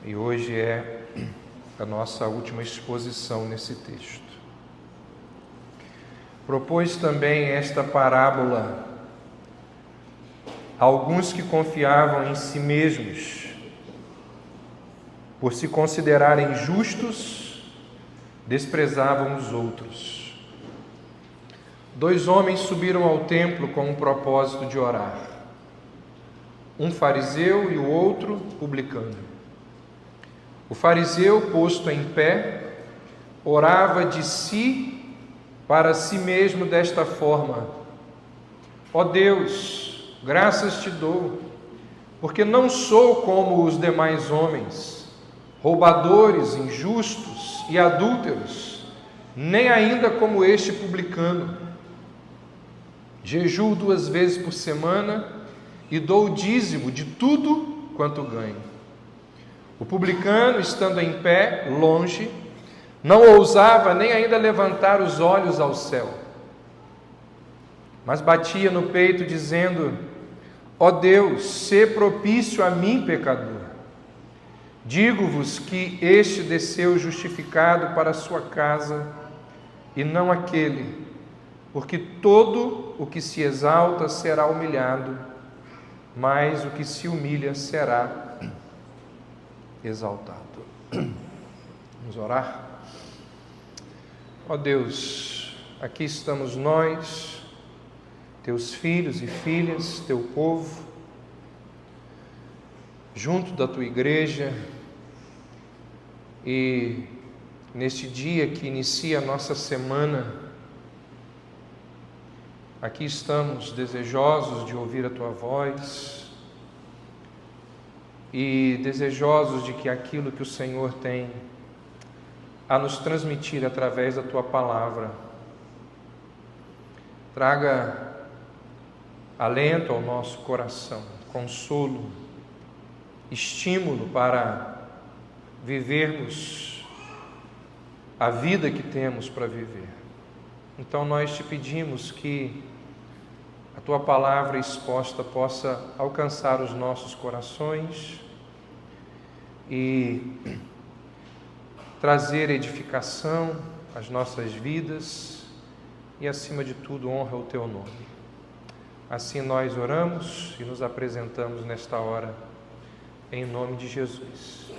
E hoje é a nossa última exposição nesse texto. Propôs também esta parábola a alguns que confiavam em si mesmos, por se considerarem justos, desprezavam os outros. 2 homens subiram ao templo com o propósito de orar, um fariseu e o outro publicano. O fariseu, posto em pé, orava de si para si mesmo desta forma: ó Deus, graças te dou, porque não sou como os demais homens, roubadores, injustos e adúlteros, nem ainda como este publicano. Jejuo 2 vezes por semana e dou o dízimo de tudo quanto ganho. O publicano, estando em pé, longe, não ousava nem ainda levantar os olhos ao céu, mas batia no peito, dizendo: ó Deus, sê propício a mim, pecador. Digo-vos que este desceu justificado para a sua casa, e não aquele, porque todo o que se exalta será humilhado, mas o que se humilha será exaltado. Vamos orar? Ó Deus, aqui estamos nós, teus filhos e filhas, teu povo, junto da tua igreja, e neste dia que inicia a nossa semana, aqui estamos desejosos de ouvir a tua voz e desejosos de que aquilo que o Senhor tem a nos transmitir através da tua palavra traga alento ao nosso coração, consolo, estímulo para vivermos a vida que temos para viver. Então nós te pedimos que a tua palavra exposta possa alcançar os nossos corações e trazer edificação às nossas vidas e, acima de tudo, honra ao teu nome. Assim nós oramos e nos apresentamos nesta hora, em nome de Jesus.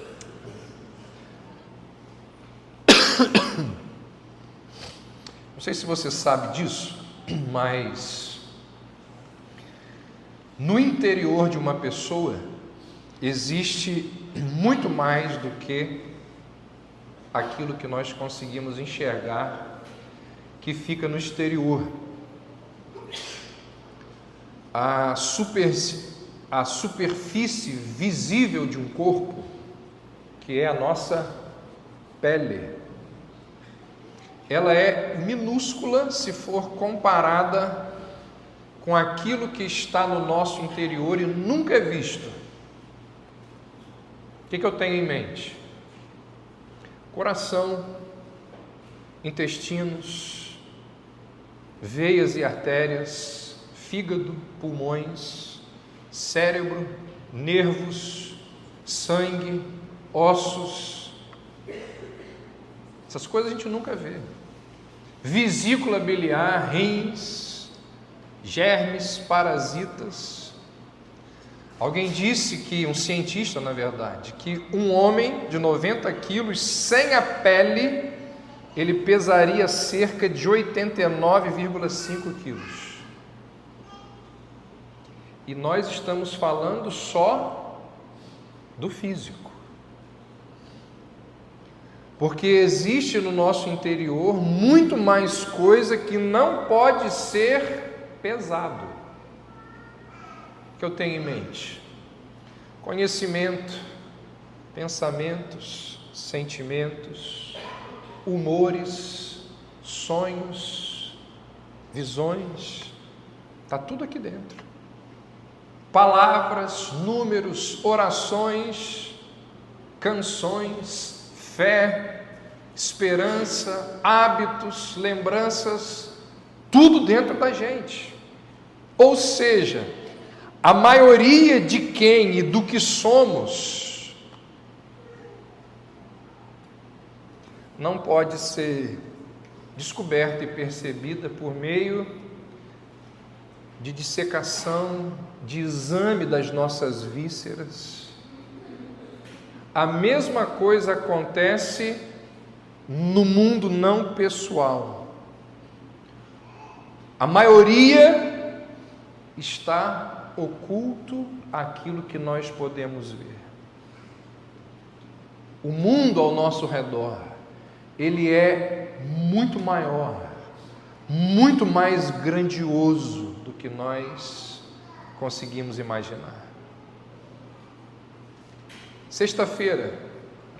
Não sei se você sabe disso, mas no interior de uma pessoa existe muito mais do que aquilo que nós conseguimos enxergar que fica no exterior. A superfície visível de um corpo, que é a nossa pele, ela é minúscula se for comparada com aquilo que está no nosso interior e nunca é visto. O que eu tenho em mente? Coração, intestinos, veias e artérias, fígado, pulmões, cérebro, nervos, sangue, ossos. Essas coisas a gente nunca vê. Vesícula biliar, rins, germes, parasitas. Alguém disse que, um cientista na verdade, que um homem de 90 quilos sem a pele, ele pesaria cerca de 89,5 quilos. E nós estamos falando só do físico. Porque existe no nosso interior muito mais coisa que não pode ser pesado. O que eu tenho em mente? Conhecimento, pensamentos, sentimentos, humores, sonhos, visões, está tudo aqui dentro. Palavras, números, orações, canções, fé, esperança, hábitos, lembranças, tudo dentro da gente. Ou seja, a maioria de quem e do que somos não pode ser descoberta e percebida por meio de dissecação, de exame das nossas vísceras. A mesma coisa acontece no mundo não pessoal. A maioria está oculto àquilo que nós podemos ver. O mundo ao nosso redor, ele é muito maior, muito mais grandioso do que nós conseguimos imaginar. Sexta-feira,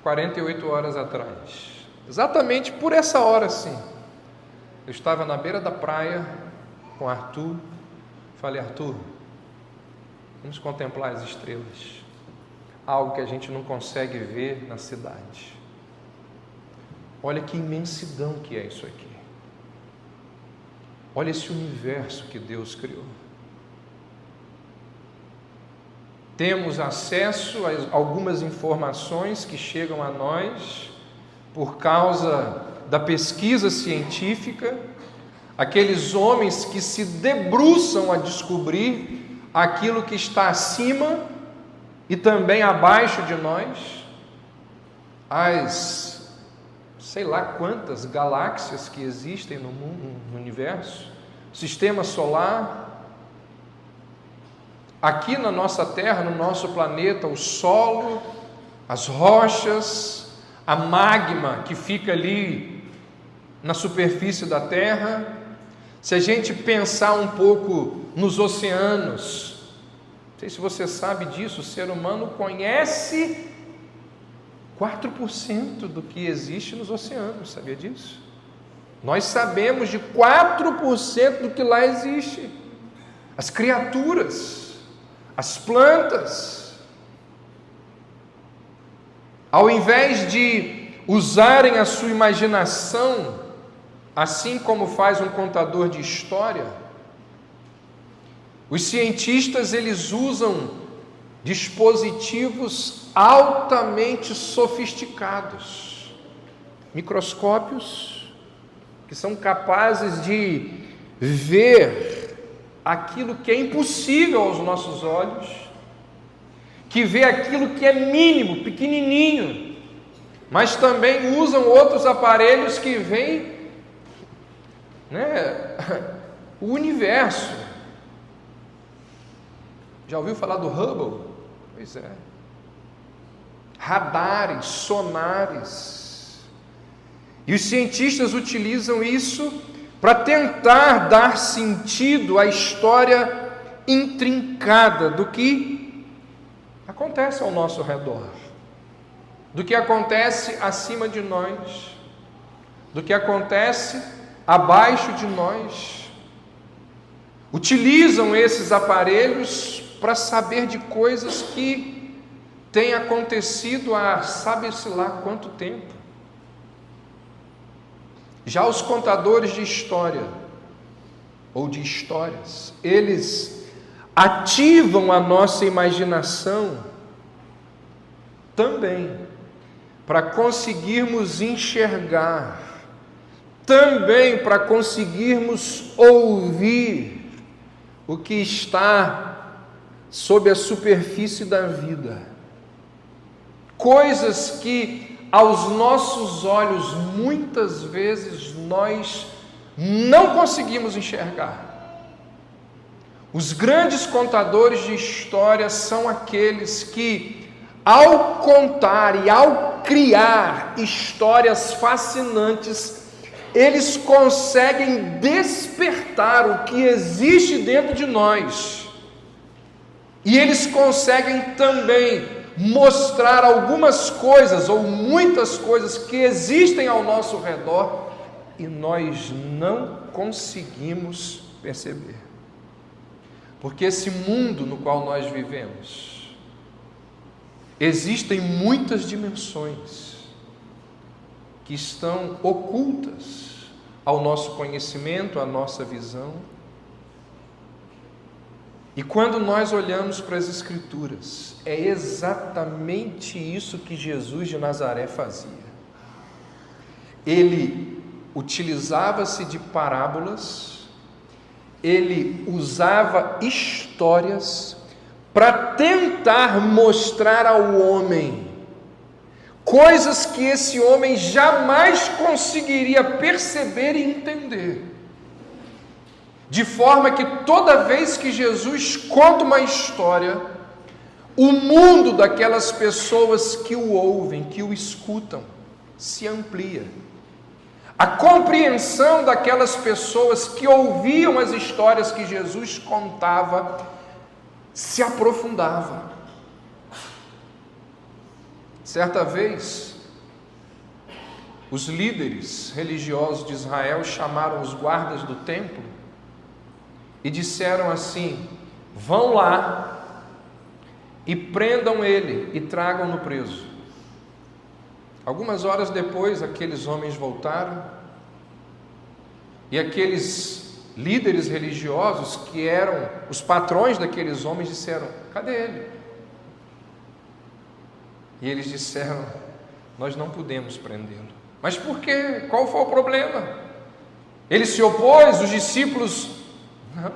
48 horas atrás, exatamente por essa hora sim, eu estava na beira da praia com Arthur. Falei: Arthur, vamos contemplar as estrelas, algo que a gente não consegue ver na cidade. Olha que imensidão que é isso aqui. Olha esse universo que Deus criou. Temos acesso a algumas informações que chegam a nós por causa da pesquisa científica, aqueles homens que se debruçam a descobrir aquilo que está acima e também abaixo de nós, as sei lá quantas galáxias que existem no mundo, no universo, sistema solar. Aqui na nossa Terra, no nosso planeta, o solo, as rochas, a magma que fica ali na superfície da Terra. Se a gente pensar um pouco nos oceanos, não sei se você sabe disso, o ser humano conhece 4% do que existe nos oceanos, sabia disso? Nós sabemos de 4% do que lá existe. As criaturas, as plantas, ao invés de usarem a sua imaginação, assim como faz um contador de história, os cientistas eles usam dispositivos altamente sofisticados, microscópios que são capazes de ver aquilo que é impossível aos nossos olhos, que vê aquilo que é mínimo, pequenininho, mas também usam outros aparelhos que veem, o universo. Já ouviu falar do Hubble? Pois é. Radares, sonares. E os cientistas utilizam isso para tentar dar sentido à história intrincada do que acontece ao nosso redor, do que acontece acima de nós, do que acontece abaixo de nós. Utilizam esses aparelhos para saber de coisas que têm acontecido há sabe-se lá quanto tempo. Já os contadores de história, ou de histórias, eles ativam a nossa imaginação também, para conseguirmos enxergar, também para conseguirmos ouvir o que está sob a superfície da vida. Coisas que aos nossos olhos, muitas vezes, nós não conseguimos enxergar. Os grandes contadores de histórias são aqueles que, ao contar e ao criar histórias fascinantes, eles conseguem despertar o que existe dentro de nós. E eles conseguem também mostrar algumas coisas ou muitas coisas que existem ao nosso redor e nós não conseguimos perceber. Porque esse mundo no qual nós vivemos, existem muitas dimensões que estão ocultas ao nosso conhecimento, à nossa visão. E quando nós olhamos para as Escrituras, é exatamente isso que Jesus de Nazaré fazia. ele utilizava-se de parábolas, ele usava histórias para tentar mostrar ao homem coisas que esse homem jamais conseguiria perceber e entender. De forma que toda vez que Jesus conta uma história, o mundo daquelas pessoas que o ouvem, que o escutam, se amplia. A compreensão daquelas pessoas que ouviam as histórias que Jesus contava se aprofundava. Certa vez, os líderes religiosos de Israel chamaram os guardas do templo e disseram assim: vão lá e prendam ele e tragam-no preso. Algumas horas depois, aqueles homens voltaram e aqueles líderes religiosos, que eram os patrões daqueles homens, disseram: cadê ele? E eles disseram: nós não podemos prendê-lo. Mas por quê? Qual foi o problema? Ele se opôs, os discípulos: não,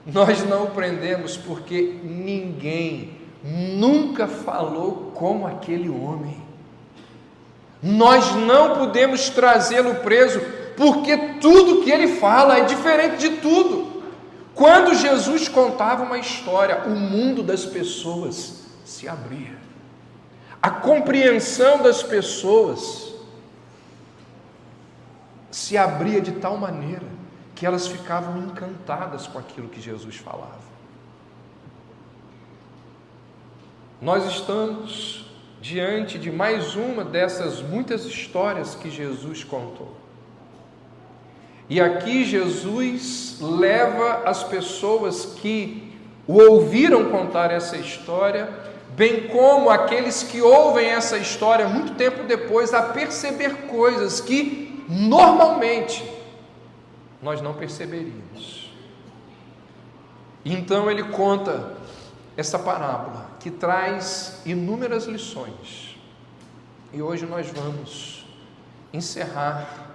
nós não o prendemos porque ninguém nunca falou como aquele homem. Nós não podemos trazê-lo preso porque tudo que ele fala é diferente de tudo. Quando Jesus contava uma história, o mundo das pessoas se abria. A compreensão das pessoas se abria de tal maneira que elas ficavam encantadas com aquilo que Jesus falava. Nós estamos diante de mais uma dessas muitas histórias que Jesus contou. E aqui Jesus leva as pessoas que o ouviram contar essa história, bem como aqueles que ouvem essa história muito tempo depois, a perceber coisas que normalmente nós não perceberíamos. Então ele conta essa parábola que traz inúmeras lições. E hoje nós vamos encerrar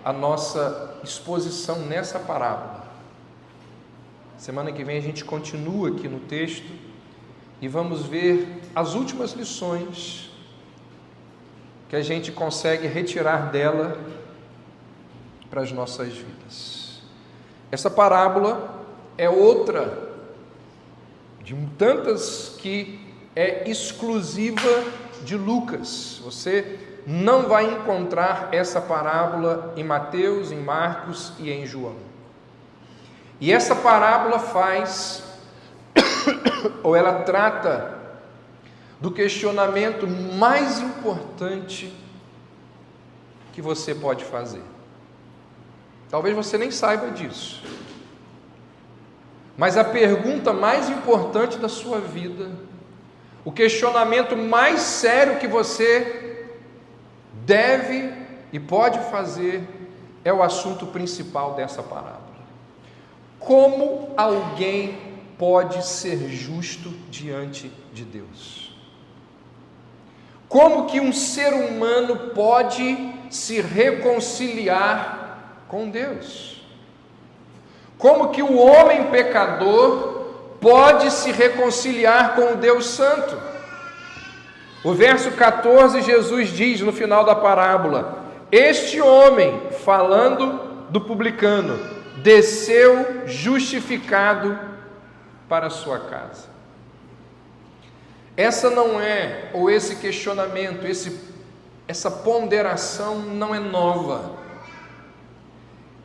a nossa exposição nessa parábola. Semana que vem a gente continua aqui no texto e vamos ver as últimas lições que a gente consegue retirar dela para as nossas vidas. Essa parábola é outra de tantas que é exclusiva de Lucas. Você não vai encontrar essa parábola em Mateus, em Marcos e em João. E essa parábola faz, ou ela trata do questionamento mais importante que você pode fazer. Talvez você nem saiba disso. Mas a pergunta mais importante da sua vida, o questionamento mais sério que você deve e pode fazer, é o assunto principal dessa parábola. Como alguém pode ser justo diante de Deus? Como que um ser humano pode se reconciliar com Deus? Como que o homem pecador pode se reconciliar com o Deus Santo? O verso 14, Jesus diz no final da parábola: este homem, falando do publicano, desceu justificado para a sua casa. Essa não é, ou esse questionamento, essa ponderação não é nova.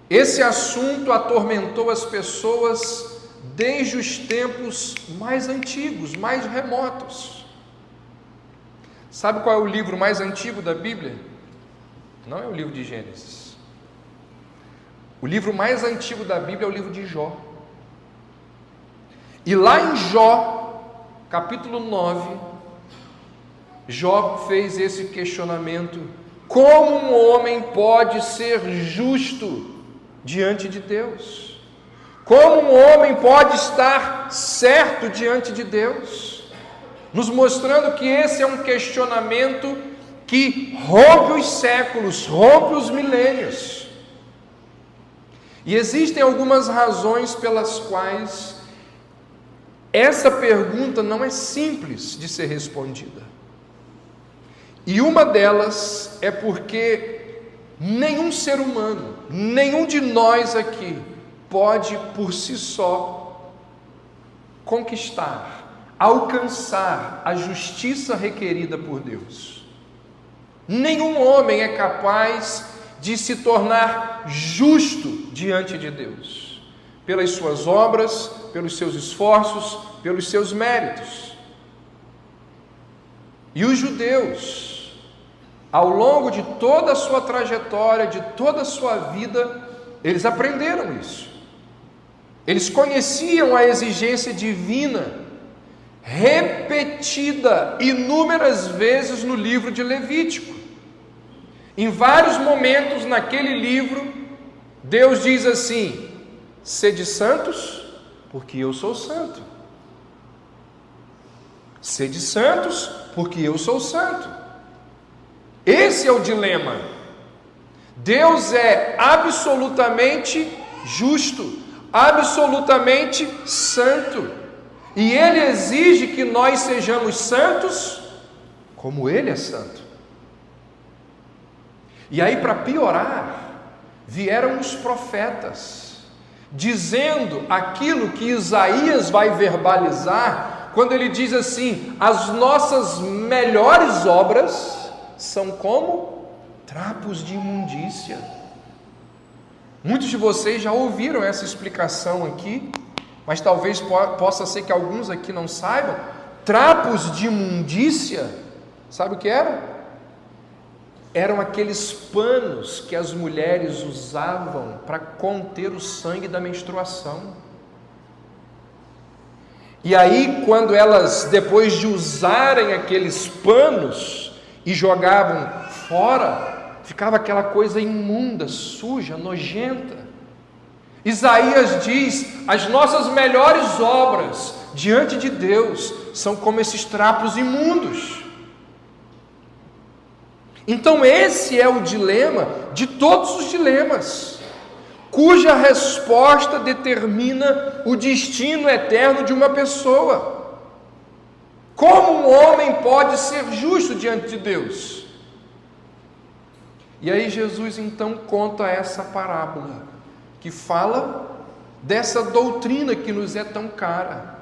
Esse assunto atormentou as pessoas desde os tempos mais antigos, mais remotos. Sabe qual é o livro mais antigo da Bíblia? Não é o livro de Gênesis. O livro mais antigo da Bíblia é o livro de Jó. E lá em Jó, capítulo 9, Jó fez esse questionamento: como um homem pode ser justo diante de Deus? Como um homem pode estar certo diante de Deus? Nos mostrando que esse é um questionamento que rompe os séculos, rompe os milênios. E existem algumas razões pelas quais essa pergunta não é simples de ser respondida. E uma delas é porque nenhum ser humano, nenhum de nós aqui, pode por si só conquistar, alcançar a justiça requerida por Deus. Nenhum homem é capaz de se tornar justo diante de Deus, pelas suas obras, pelos seus esforços, pelos seus méritos. E os judeus, ao longo de toda a sua trajetória, de toda a sua vida, eles aprenderam isso. Eles conheciam a exigência divina, repetida inúmeras vezes no livro de Levítico. Em vários momentos naquele livro, Deus diz assim: sede santos, porque eu sou santo. Sede santos, porque eu sou santo. Esse é o dilema. Deus é absolutamente justo, absolutamente santo, e Ele exige que nós sejamos santos como Ele é santo. E aí, para piorar, vieram os profetas, dizendo aquilo que Isaías vai verbalizar, quando ele diz assim: as nossas melhores obras são como trapos de imundícia. Muitos de vocês já ouviram essa explicação aqui, mas talvez possa ser que alguns aqui não saibam. Trapos de imundícia, sabe o que era? Eram aqueles panos que as mulheres usavam para conter o sangue da menstruação. E aí, quando elas, depois de usarem aqueles panos e jogavam fora, ficava aquela coisa imunda, suja, nojenta. Isaías diz: as nossas melhores obras diante de Deus são como esses trapos imundos. Então esse é o dilema de todos os dilemas, cuja resposta determina o destino eterno de uma pessoa. Como um homem pode ser justo diante de Deus? E aí Jesus então conta essa parábola, que fala dessa doutrina que nos é tão cara,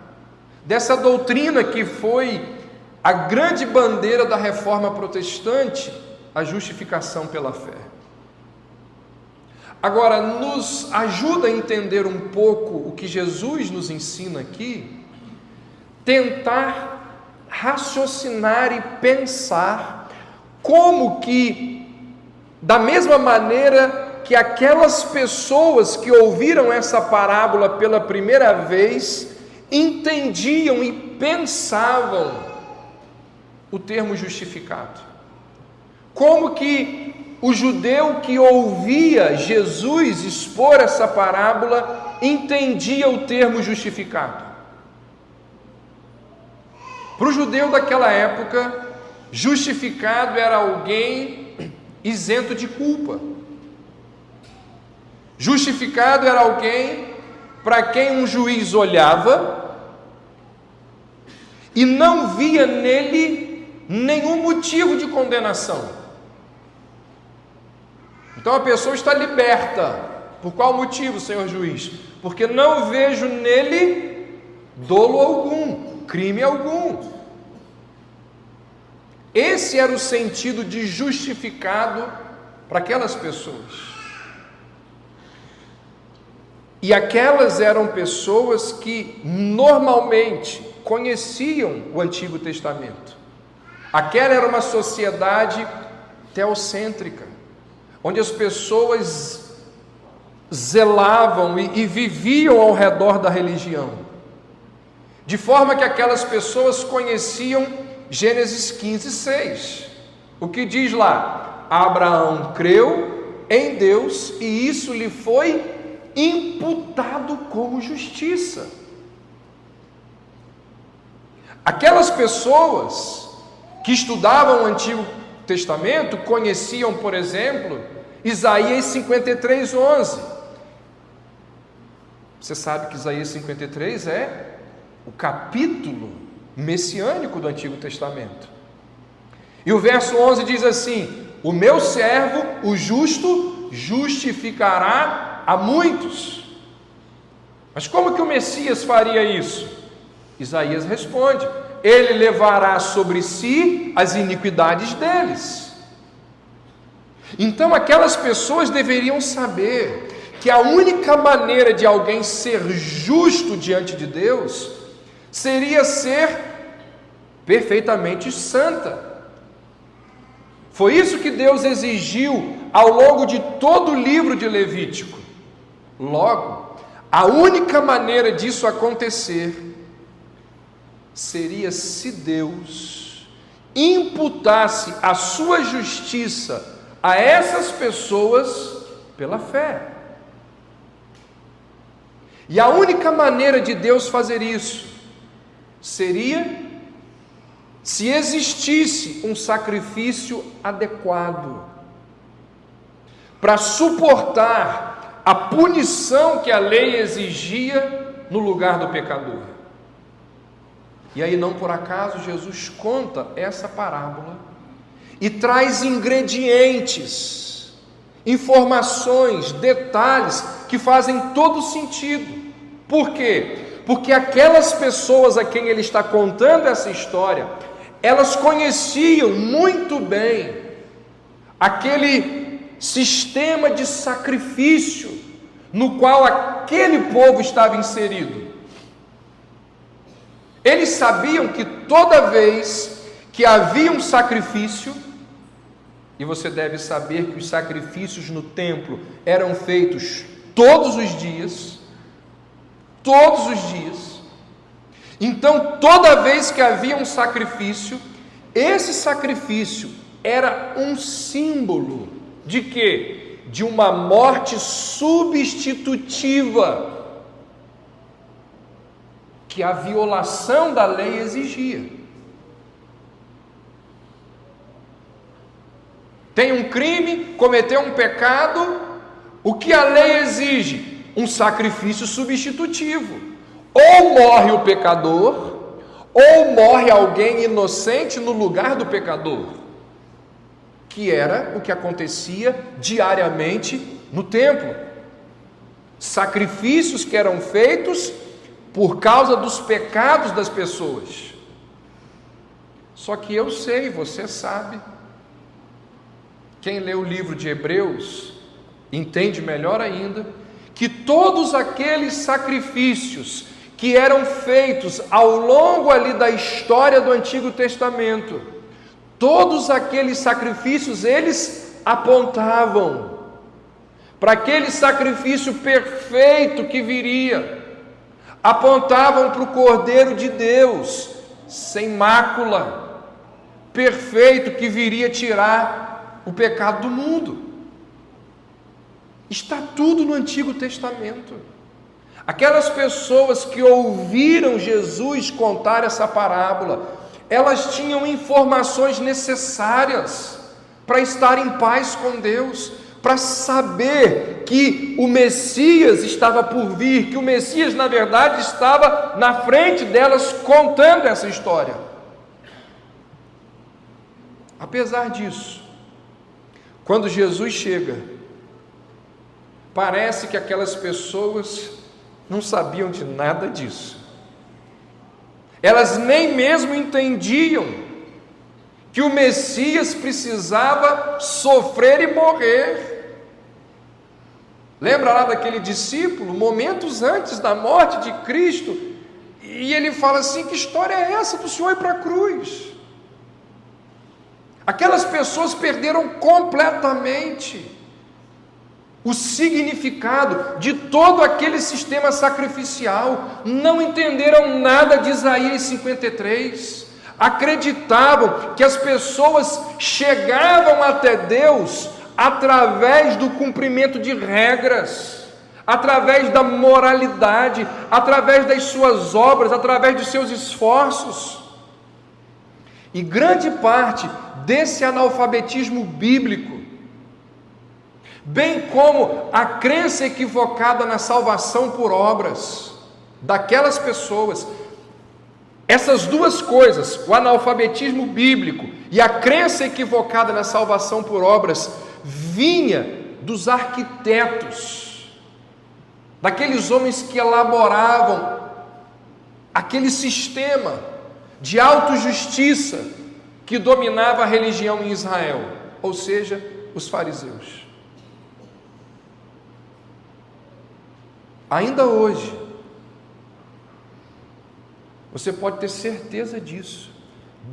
dessa doutrina que foi a grande bandeira da reforma protestante, a justificação pela fé. Agora, nos ajuda a entender um pouco o que Jesus nos ensina aqui, tentar raciocinar e pensar como que, da mesma maneira que aquelas pessoas que ouviram essa parábola pela primeira vez, entendiam e pensavam o termo justificado. Como que o judeu que ouvia Jesus expor essa parábola entendia o termo justificado? Para o judeu daquela época, justificado era alguém isento de culpa. Justificado era alguém para quem um juiz olhava e não via nele nenhum motivo de condenação. Então a pessoa está liberta. Por qual motivo, senhor juiz? Porque não vejo nele dolo algum, crime algum. Esse era o sentido de justificado para aquelas pessoas. E aquelas eram pessoas que normalmente conheciam o Antigo Testamento. Aquela era uma sociedade teocêntrica, onde as pessoas zelavam e viviam ao redor da religião, de forma que aquelas pessoas conheciam Gênesis 15:6, o que diz lá: Abraão creu em Deus e isso lhe foi imputado como justiça. Aquelas pessoas que estudavam o Antigo Testamento conheciam, por exemplo, Isaías 53:11. Você sabe que Isaías 53 é o capítulo messiânico do Antigo Testamento. E o verso 11 diz assim: o meu servo, o justo, justificará a muitos. Mas como que o Messias faria isso? Isaías responde: ele levará sobre si as iniquidades deles. Então aquelas pessoas deveriam saber que a única maneira de alguém ser justo diante de Deus seria ser perfeitamente santa. Foi isso que Deus exigiu ao longo de todo o livro de Levítico. Logo, a única maneira disso acontecer seria se Deus imputasse a sua justiça a essas pessoas pela fé. E a única maneira de Deus fazer isso seria se existisse um sacrifício adequado para suportar a punição que a lei exigia no lugar do pecador. E aí, não por acaso, Jesus conta essa parábola e traz ingredientes, informações, detalhes que fazem todo sentido. Por quê? Porque aquelas pessoas a quem ele está contando essa história, elas conheciam muito bem aquele sistema de sacrifício no qual aquele povo estava inserido. Eles sabiam que toda vez que havia um sacrifício, e você deve saber que os sacrifícios no templo eram feitos todos os dias, então toda vez que havia um sacrifício, esse sacrifício era um símbolo de quê? De uma morte substitutiva que a violação da lei exigia. Tem um crime, cometeu um pecado, o que a lei exige? Um sacrifício substitutivo. Ou morre o pecador, ou morre alguém inocente no lugar do pecador, que era o que acontecia diariamente no templo. Sacrifícios que eram feitos por causa dos pecados das pessoas. Só que eu sei, você sabe, quem lê o livro de Hebreus entende melhor ainda, que todos aqueles sacrifícios que eram feitos ao longo ali da história do Antigo Testamento, todos aqueles sacrifícios, eles apontavam para aquele sacrifício perfeito que viria, apontavam para o Cordeiro de Deus, sem mácula, perfeito, que viria tirar o pecado do mundo. Está tudo no Antigo Testamento. Aquelas pessoas que ouviram Jesus contar essa parábola, elas tinham informações necessárias para estar em paz com Deus, para saber que o Messias estava por vir, que o Messias, na verdade, estava na frente delas contando essa história. Apesar disso, quando Jesus chega, parece que aquelas pessoas não sabiam de nada disso. Elas nem mesmo entendiam que o Messias precisava sofrer e morrer. Lembra lá daquele discípulo, momentos antes da morte de Cristo, e ele fala assim: que história é essa do Senhor ir para a cruz? Aquelas pessoas perderam completamente o significado de todo aquele sistema sacrificial, não entenderam nada de Isaías 53, acreditavam que as pessoas chegavam até Deus através do cumprimento de regras, através da moralidade, através das suas obras, através dos seus esforços. E grande parte desse analfabetismo bíblico, bem como a crença equivocada na salvação por obras daquelas pessoas, essas duas coisas, o analfabetismo bíblico e a crença equivocada na salvação por obras, vinha dos arquitetos, daqueles homens que elaboravam aquele sistema de autojustiça que dominava a religião em Israel, ou seja, os fariseus. Ainda hoje, você pode ter certeza disso,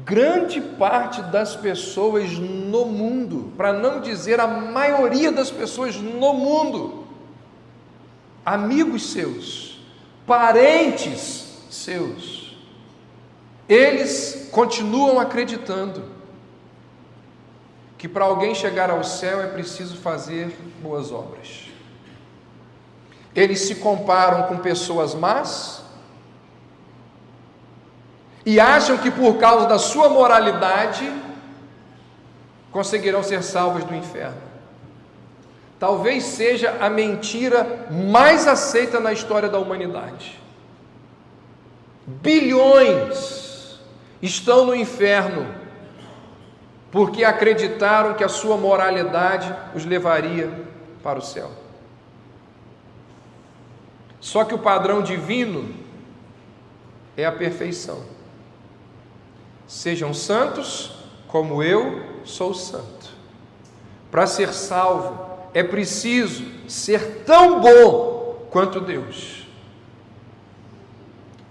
grande parte das pessoas no mundo, para não dizer a maioria das pessoas no mundo, amigos seus, parentes seus, eles continuam acreditando que para alguém chegar ao céu é preciso fazer boas obras. Eles se comparam com pessoas más e acham que por causa da sua moralidade conseguirão ser salvos do inferno. Talvez seja a mentira mais aceita na história da humanidade. Bilhões estão no inferno porque acreditaram que a sua moralidade os levaria para o céu. Só que o padrão divino é a perfeição. Sejam santos como eu sou santo. Para ser salvo é preciso ser tão bom quanto Deus.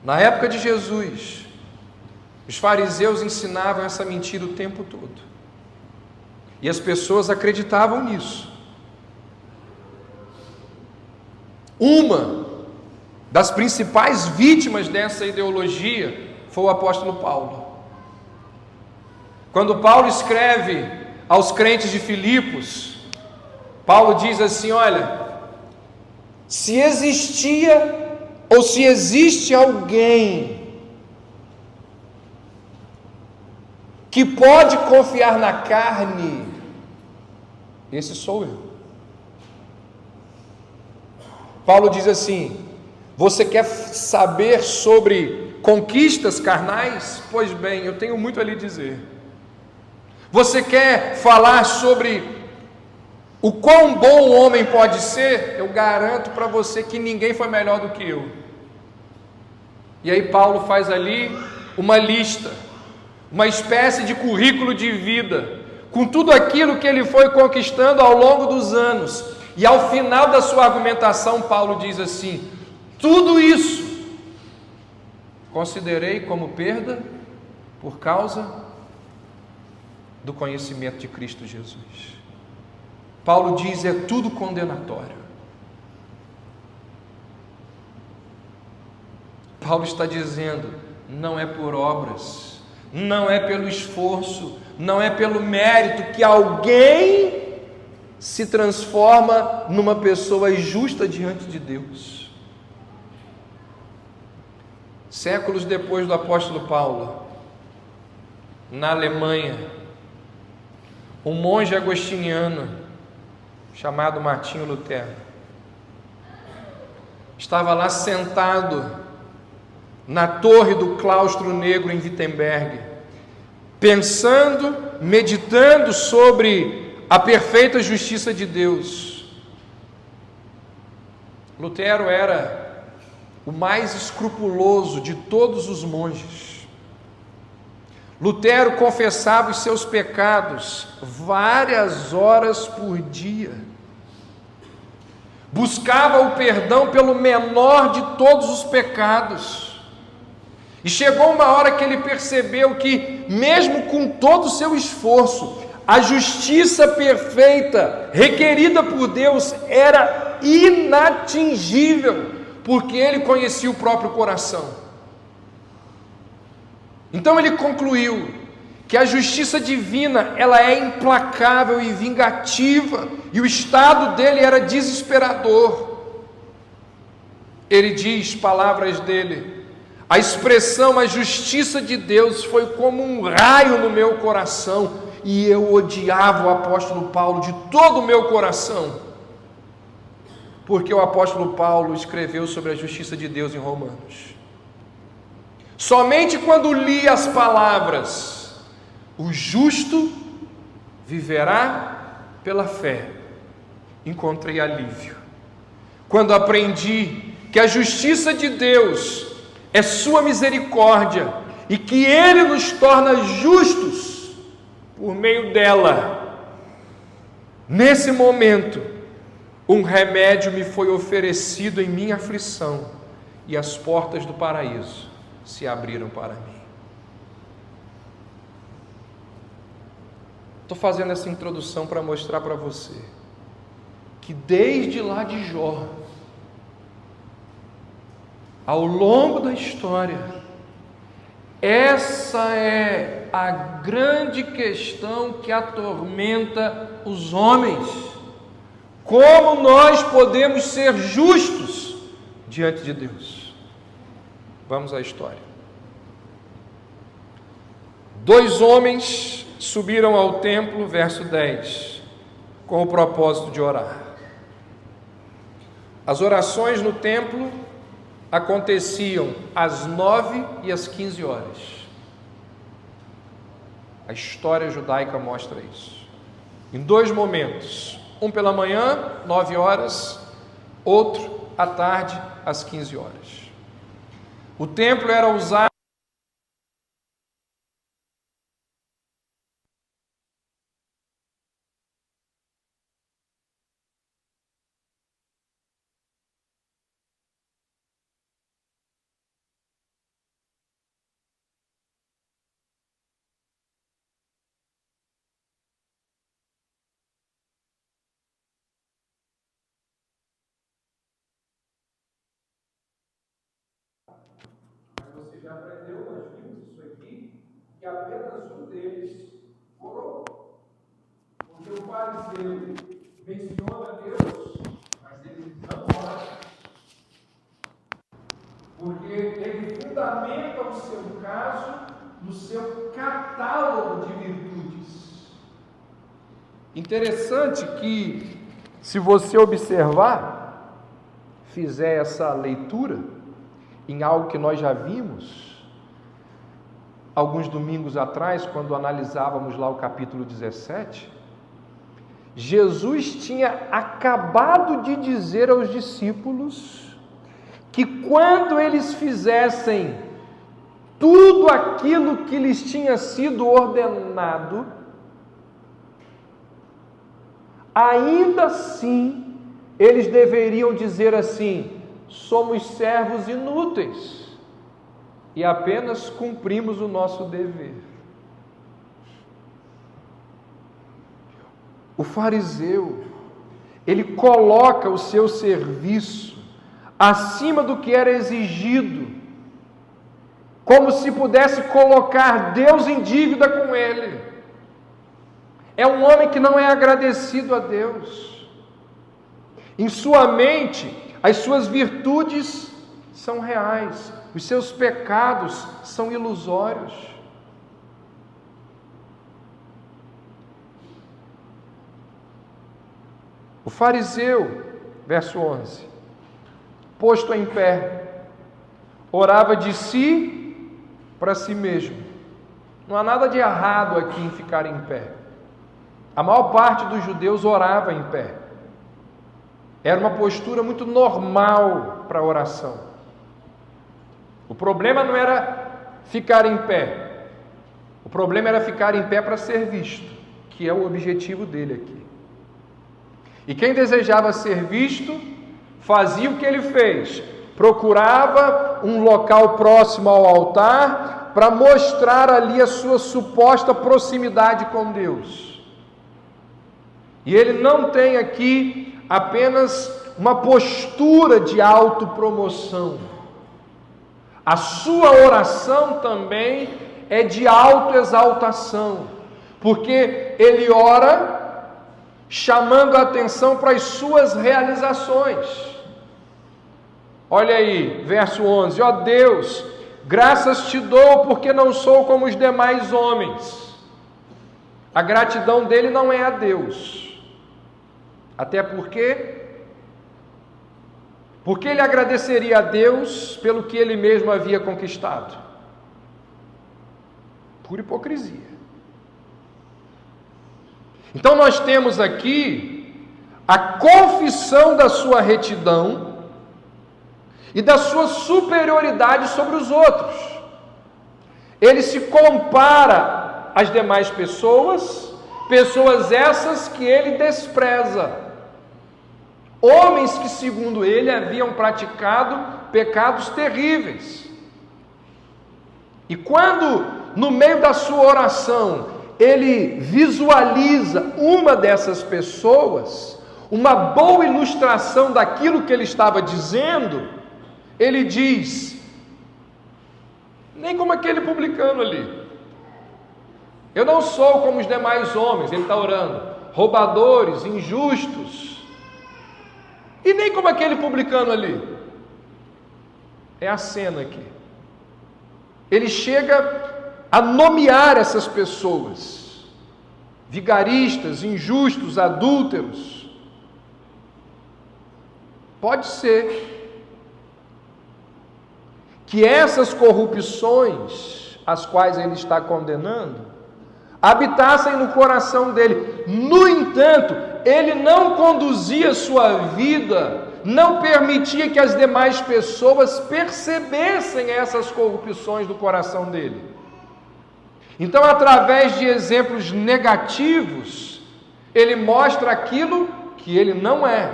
Na época de Jesus, os fariseus ensinavam essa mentira o tempo todo. E as pessoas acreditavam nisso. Uma das principais vítimas dessa ideologia foi o apóstolo Paulo. Quando Paulo escreve aos crentes de Filipos, Paulo diz assim: olha, se existia ou se existe alguém que pode confiar na carne, esse sou eu. Paulo diz assim: você quer saber sobre conquistas carnais? Pois bem, eu tenho muito a lhe dizer. Você quer falar sobre o quão bom o homem pode ser? Eu garanto para você que ninguém foi melhor do que eu. E aí Paulo faz ali uma lista, uma espécie de currículo de vida, com tudo aquilo que ele foi conquistando ao longo dos anos. E ao final da sua argumentação, Paulo diz assim: tudo isso considerei como perda por causa do conhecimento de Cristo Jesus. Paulo diz: é tudo condenatório. Paulo está dizendo: não é por obras, não é pelo esforço, não é pelo mérito que alguém se transforma numa pessoa justa diante de Deus. Séculos depois do apóstolo Paulo, na Alemanha, um monge agostiniano chamado Martinho Lutero estava lá sentado na torre do claustro negro em Wittenberg, pensando, meditando sobre a perfeita justiça de Deus. Lutero era o mais escrupuloso de todos os monges. Lutero confessava os seus pecados várias horas por dia. Buscava o perdão pelo menor de todos os pecados. E chegou uma hora que ele percebeu que, mesmo com todo o seu esforço, a justiça perfeita requerida por Deus era inatingível, porque ele conhecia o próprio coração. Então ele concluiu que a justiça divina, ela é implacável e vingativa, e o estado dele era desesperador. Ele diz, palavras dele: A expressão, a justiça de Deus, foi como um raio no meu coração, e eu odiava o apóstolo Paulo de todo o meu coração, porque o apóstolo Paulo escreveu sobre a justiça de Deus em Romanos. Somente quando li as palavras, o justo viverá pela fé, encontrei alívio. Quando aprendi que a justiça de Deus é sua misericórdia e que Ele nos torna justos por meio dela, nesse momento, um remédio me foi oferecido em minha aflição e as portas do paraíso se abriram para mim. Estou fazendo essa introdução para mostrar para você que desde lá de Jó, ao longo da história, essa é a grande questão que atormenta os homens. Como nós podemos ser justos diante de Deus? Vamos à história. 2 homens subiram ao templo, verso 10, com o propósito de orar. As orações no templo aconteciam às 9 e às 15 horas. A história judaica mostra isso. Em 2 momentos, um pela manhã, 9 horas, outro à tarde, às 15 horas. O templo era usado já aprendeu, nós vimos isso aqui, que apenas um deles orou. Porque o fariseu menciona Deus, mas ele não ora. Porque ele fundamenta o seu caso no seu catálogo de virtudes. Interessante que, se você observar, fizer essa leitura, em algo que nós já vimos alguns domingos atrás, quando analisávamos lá o capítulo 17, Jesus tinha acabado de dizer aos discípulos que quando eles fizessem tudo aquilo que lhes tinha sido ordenado, ainda assim eles deveriam dizer assim: somos servos inúteis e apenas cumprimos o nosso dever. O fariseu, ele coloca o seu serviço acima do que era exigido, como se pudesse colocar Deus em dívida com ele. É um homem que não é agradecido a Deus. Em sua mente, as suas virtudes são reais, os seus pecados são ilusórios. O fariseu, verso 11, posto em pé, orava de si para si mesmo. Não há nada de errado aqui em ficar em pé. A maior parte dos judeus orava em pé. Era uma postura muito normal para a oração. O problema não era ficar em pé. O problema era ficar em pé para ser visto, que é o objetivo dele aqui. E quem desejava ser visto, fazia o que ele fez. Procurava um local próximo ao altar para mostrar ali a sua suposta proximidade com Deus. E ele não tem aqui apenas uma postura de autopromoção. A sua oração também é de autoexaltação, porque ele ora chamando a atenção para as suas realizações. Olha aí, verso 11: ó Deus, Graças te dou porque não sou como os demais homens. A gratidão dele não é a Deus. Até porque ele agradeceria a Deus pelo que ele mesmo havia conquistado. Por hipocrisia. Então nós temos aqui a confissão da sua retidão e da sua superioridade sobre os outros. Ele se compara às demais pessoas essas que ele despreza. Homens que, segundo ele, haviam praticado pecados terríveis. E quando, no meio da sua oração, ele visualiza uma dessas pessoas, uma boa ilustração daquilo que ele estava dizendo, ele diz: nem como aquele publicano ali. Eu não sou como os demais homens, ele está orando, roubadores, injustos, e nem como aquele publicano ali. É a cena aqui. Ele chega a nomear essas pessoas: vigaristas, injustos, adúlteros. Pode ser que essas corrupções, as quais ele está condenando, habitassem no coração dele. No entanto, ele não conduzia sua vida, não permitia que as demais pessoas percebessem essas corrupções do coração dele. Então, através de exemplos negativos, ele mostra aquilo que ele não é.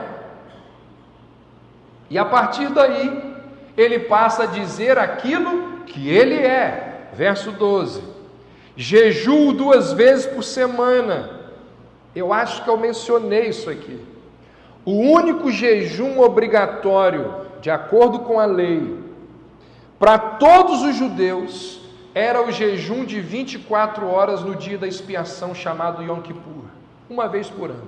E a partir daí, ele passa a dizer aquilo que ele é. Verso 12: jejuo 2 vezes por semana. Eu acho que eu mencionei isso aqui. O único jejum obrigatório, de acordo com a lei, para todos os judeus, era o jejum de 24 horas no dia da expiação, chamado Yom Kippur, uma vez por ano.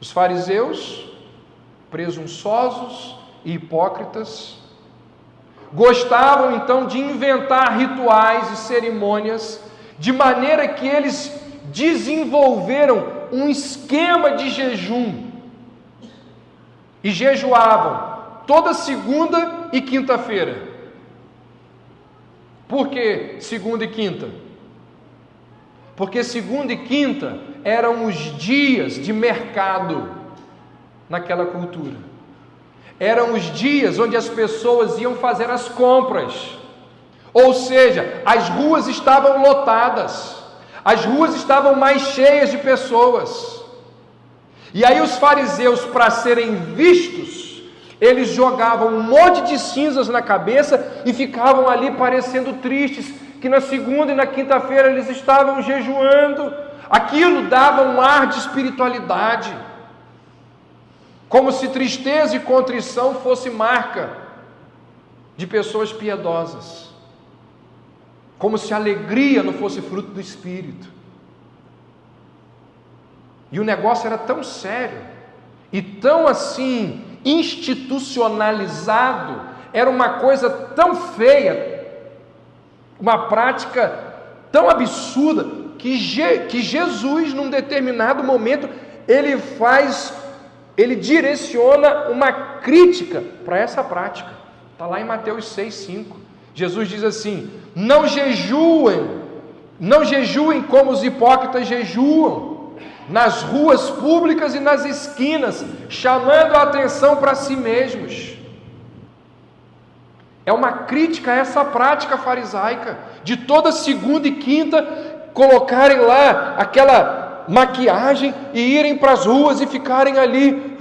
Os fariseus, presunçosos e hipócritas, gostavam então de inventar rituais e cerimônias, de maneira que eles desenvolveram um esquema de jejum e jejuavam toda segunda e quinta-feira. Por que segunda e quinta? Porque segunda e quinta eram os dias de mercado naquela cultura. Eram os dias onde as pessoas iam fazer as compras. Ou seja, as ruas estavam lotadas. As ruas estavam mais cheias de pessoas. E aí os fariseus, para serem vistos, eles jogavam um monte de cinzas na cabeça e ficavam ali parecendo tristes, que na segunda e na quinta-feira eles estavam jejuando. Aquilo dava um ar de espiritualidade, como se tristeza e contrição fosse marca de pessoas piedosas, como se alegria não fosse fruto do Espírito. E o negócio era tão sério e tão assim institucionalizado, era uma coisa tão feia, uma prática tão absurda, que Jesus, num determinado momento, ele direciona uma crítica para essa prática. Está lá em Mateus 6,5. Jesus diz assim: não jejuem como os hipócritas jejuam, nas ruas públicas e nas esquinas, chamando a atenção para si mesmos. É uma crítica a essa prática farisaica, de toda segunda e quinta colocarem lá aquela maquiagem e irem para as ruas e ficarem ali.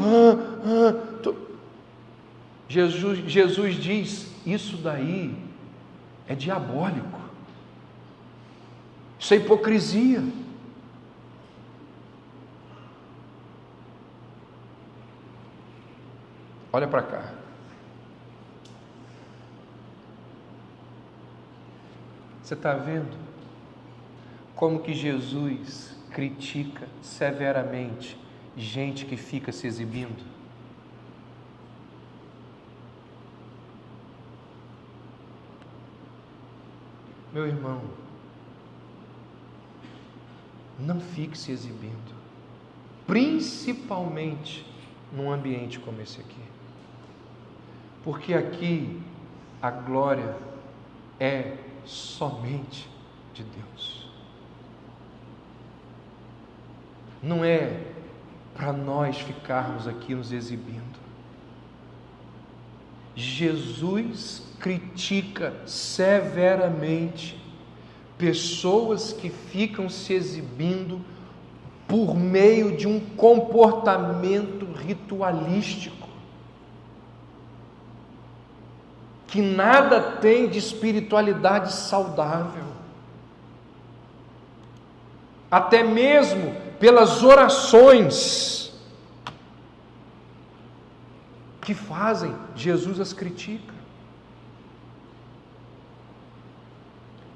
Jesus diz: isso daí é diabólico, isso é hipocrisia. Olha para cá. Você está vendo como que Jesus critica severamente gente que fica se exibindo? Meu irmão, não fique se exibindo, principalmente num ambiente como esse aqui, porque aqui a glória é somente de Deus. Não é para nós ficarmos aqui nos exibindo. Jesus critica severamente pessoas que ficam se exibindo por meio de um comportamento ritualístico, que nada tem de espiritualidade saudável. Até mesmo pelas orações que fazem, Jesus as critica.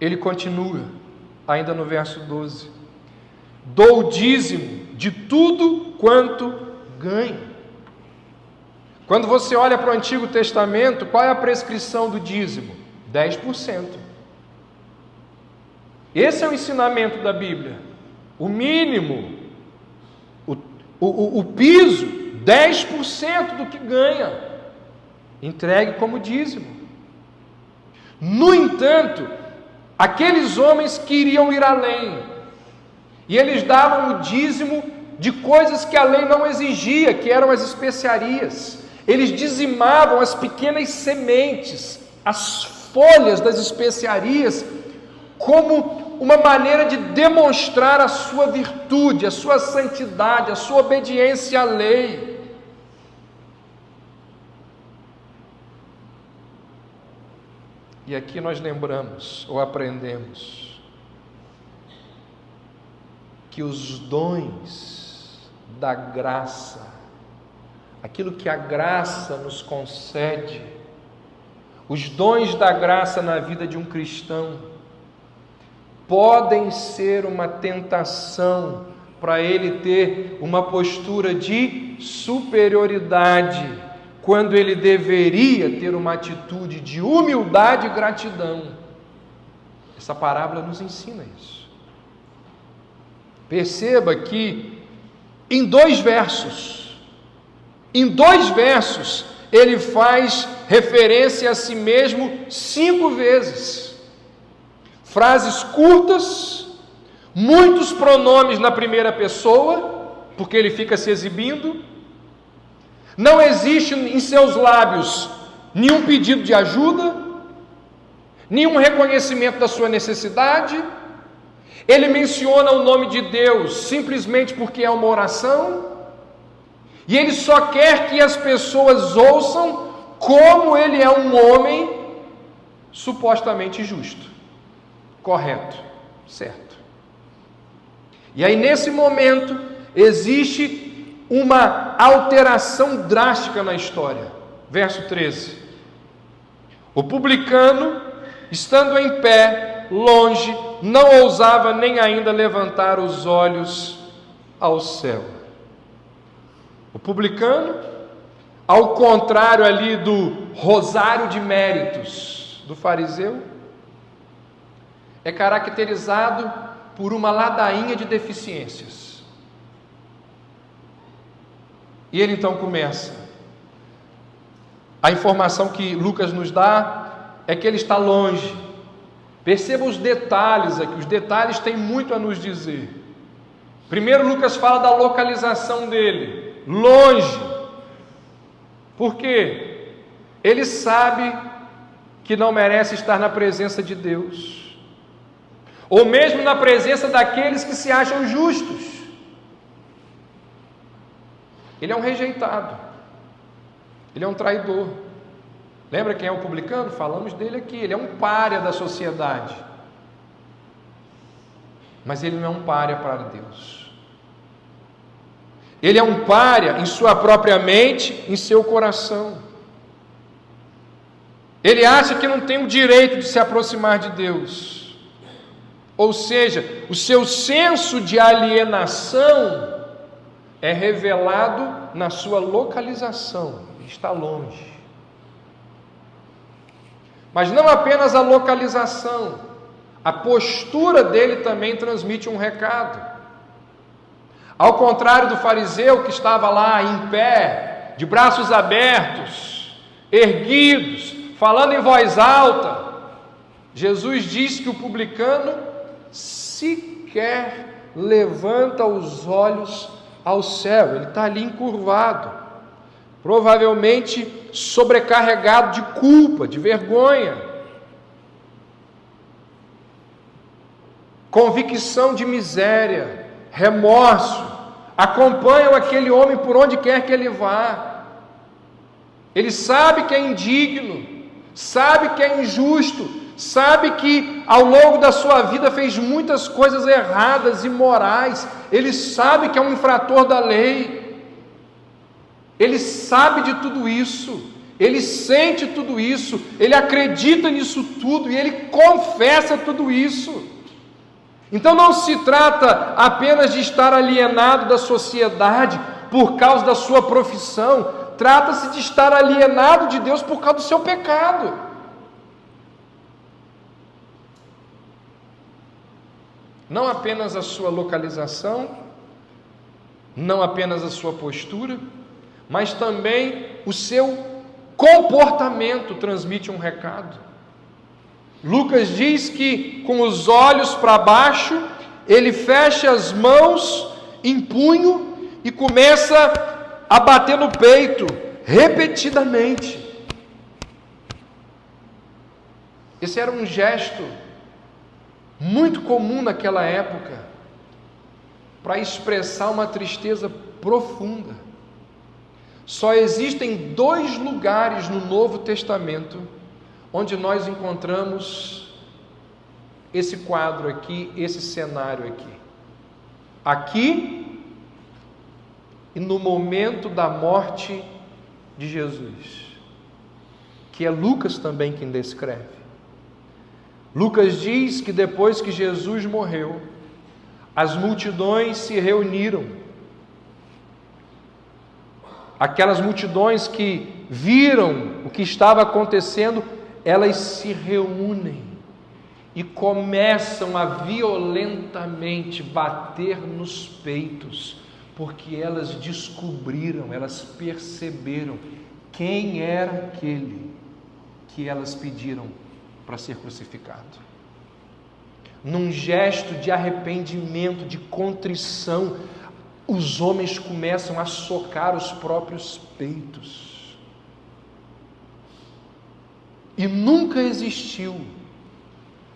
Ele continua, ainda no verso 12: dou o dízimo de tudo quanto ganho. Quando você olha para o Antigo Testamento, qual é a prescrição do dízimo? 10%. Esse é o ensinamento da Bíblia. O mínimo, o piso, 10% do que ganha, entregue como dízimo. No entanto, aqueles homens queriam ir além, e eles davam o dízimo de coisas que a lei não exigia, que eram as especiarias. Eles dizimavam as pequenas sementes, as folhas das especiarias, como uma maneira de demonstrar a sua virtude, a sua santidade, a sua obediência à lei. E aqui nós lembramos, ou aprendemos, que os dons da graça, aquilo que a graça nos concede, os dons da graça na vida de um cristão, podem ser uma tentação para ele ter uma postura de superioridade, quando ele deveria ter uma atitude de humildade e gratidão. Essa parábola nos ensina isso. Perceba que em dois versos, ele faz referência a si mesmo 5 vezes. Frases curtas, muitos pronomes na primeira pessoa, porque ele fica se exibindo. Não existe em seus lábios nenhum pedido de ajuda, nenhum reconhecimento da sua necessidade. Ele menciona o nome de Deus simplesmente porque é uma oração, e ele só quer que as pessoas ouçam como ele é um homem supostamente justo, correto, certo. E aí nesse momento existe uma alteração drástica na história. Verso 13: o publicano, estando em pé, longe, não ousava nem ainda levantar os olhos ao céu. O publicano, ao contrário ali do rosário de méritos do fariseu, é caracterizado por uma ladainha de deficiências. E ele então começa. A informação que Lucas nos dá é que ele está longe. Perceba os detalhes aqui, os detalhes têm muito a nos dizer. Primeiro, Lucas fala da localização dele, longe. Por quê? Ele sabe que não merece estar na presença de Deus, ou mesmo na presença daqueles que se acham justos. Ele é um rejeitado, ele é um traidor. Lembra quem é o publicano? Falamos dele aqui. Ele é um pária da sociedade, mas ele não é um pária para Deus. Ele é um pária em sua própria mente, em seu coração. Ele acha que não tem o direito de se aproximar de Deus. Ou seja, o seu senso de alienação é revelado na sua localização. Ele está longe. Mas não apenas a localização, a postura dele também transmite um recado. Ao contrário do fariseu que estava lá em pé, de braços abertos, erguidos, falando em voz alta, Jesus diz que o publicano sequer levanta os olhos ao céu. Ele está ali encurvado, provavelmente sobrecarregado de culpa, de vergonha, convicção de miséria, remorso, acompanham aquele homem por onde quer que ele vá. Ele sabe que é indigno, sabe que é injusto, sabe que ao longo da sua vida fez muitas coisas erradas, imorais. Ele sabe que é um infrator da lei. Ele sabe de tudo isso, ele sente tudo isso, ele acredita nisso tudo e ele confessa tudo isso. Então não se trata apenas de estar alienado da sociedade por causa da sua profissão, trata-se de estar alienado de Deus por causa do seu pecado. Não apenas a sua localização, não apenas a sua postura, mas também o seu comportamento transmite um recado. Lucas diz que com os olhos para baixo, ele fecha as mãos em punho e começa a bater no peito repetidamente. Esse era um gesto muito comum naquela época para expressar uma tristeza profunda. Só existem 2 lugares no Novo Testamento onde nós encontramos esse quadro aqui, esse cenário aqui. Aqui e no momento da morte de Jesus, que é Lucas também quem descreve. Lucas diz que depois que Jesus morreu, as multidões se reuniram. Aquelas multidões que viram o que estava acontecendo, elas se reúnem e começam a violentamente bater nos peitos, porque elas descobriram, elas perceberam quem era aquele que elas pediram para ser crucificado. Num gesto de arrependimento, de contrição, os homens começam a socar os próprios peitos. E nunca existiu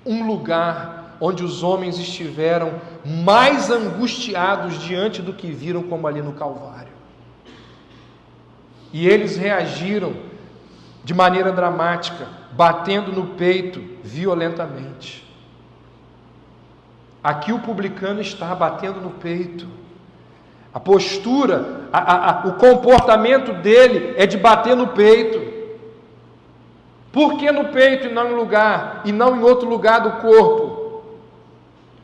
um lugar onde os homens estiveram mais angustiados diante do que viram como ali no Calvário. E eles reagiram de maneira dramática, batendo no peito violentamente. Aqui o publicano está batendo no peito. A postura, o comportamento dele é de bater no peito. Por que no peito e não em outro lugar do corpo?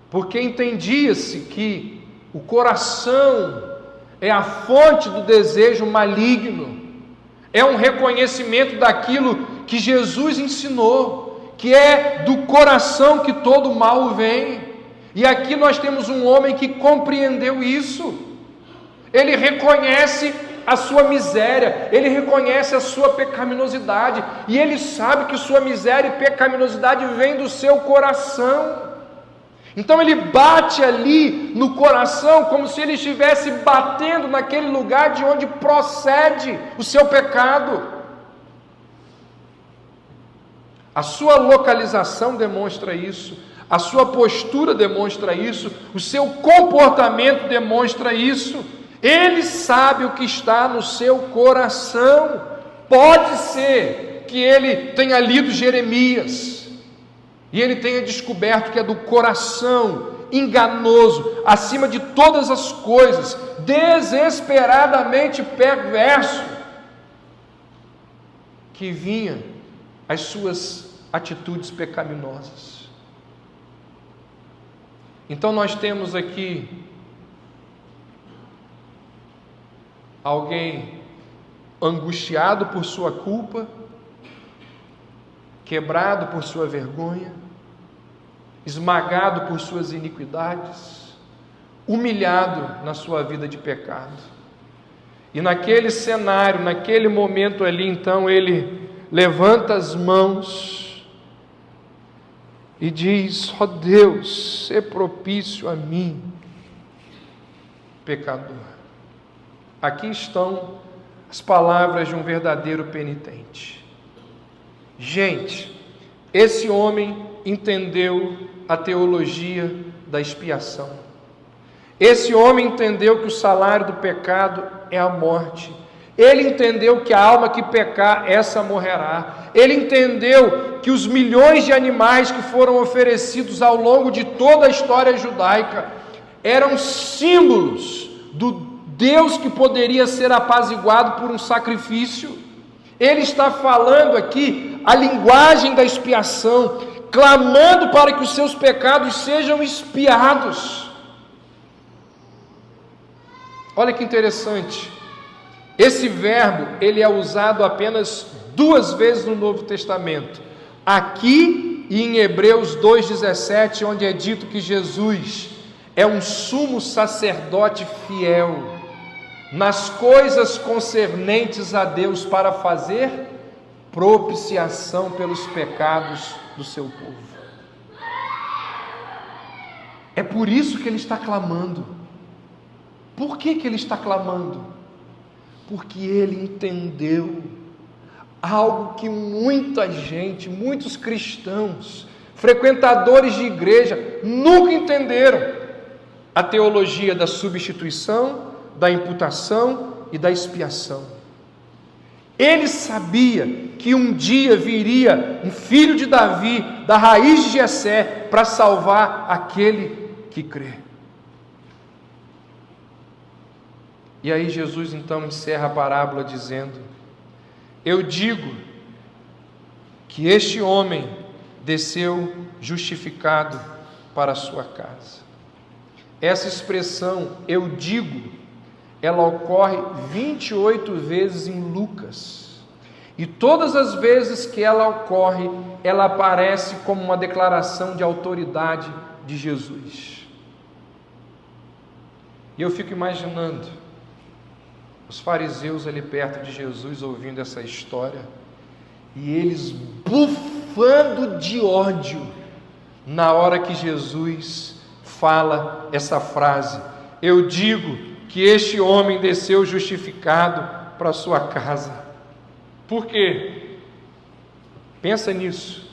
Porque entendia-se que o coração é a fonte do desejo maligno, é um reconhecimento daquilo que Jesus ensinou, que é do coração que todo mal vem. E aqui nós temos um homem que compreendeu isso. Ele reconhece a sua miséria, ele reconhece a sua pecaminosidade, e ele sabe que sua miséria e pecaminosidade vem do seu coração. Então ele bate ali no coração, como se ele estivesse batendo naquele lugar de onde procede o seu pecado. A sua localização demonstra isso, a sua postura demonstra isso, o seu comportamento demonstra isso. Ele sabe o que está no seu coração. Pode ser que ele tenha lido Jeremias e ele tenha descoberto que é do coração enganoso, acima de todas as coisas, desesperadamente perverso, que vinha as suas atitudes pecaminosas. Então nós temos aqui alguém angustiado por sua culpa, quebrado por sua vergonha, esmagado por suas iniquidades, humilhado na sua vida de pecado. E naquele cenário, naquele momento ali, então, ele levanta as mãos e diz: ó Deus, sê propício a mim, pecador. Aqui estão as palavras de um verdadeiro penitente. Gente, esse homem entendeu a teologia da expiação. Esse homem entendeu que o salário do pecado é a morte. Ele entendeu que a alma que pecar, essa morrerá. Ele entendeu que os milhões de animais que foram oferecidos ao longo de toda a história judaica eram símbolos do Deus que poderia ser apaziguado por um sacrifício. Ele está falando aqui a linguagem da expiação, clamando para que os seus pecados sejam expiados. Olha que interessante, esse verbo ele é usado apenas 2 vezes no Novo Testamento, aqui e em Hebreus 2,17, onde é dito que Jesus é um sumo sacerdote fiel nas coisas concernentes a Deus para fazer propiciação pelos pecados do seu povo. É por isso que ele está clamando. Por que ele está clamando? Porque ele entendeu algo que muita gente, muitos cristãos, frequentadores de igreja, nunca entenderam: a teologia da substituição, da imputação e da expiação. Ele sabia que um dia viria um filho de Davi, da raiz de Jessé, para salvar aquele que crê. E aí Jesus então encerra a parábola dizendo: eu digo que este homem desceu justificado para a sua casa. Essa expressão, eu digo, ela ocorre 28 vezes em Lucas. E todas as vezes que ela ocorre, ela aparece como uma declaração de autoridade de Jesus. E eu fico imaginando os fariseus ali perto de Jesus ouvindo essa história, e eles bufando de ódio na hora que Jesus fala essa frase: eu digo que este homem desceu justificado para a sua casa. Por quê? Pensa nisso.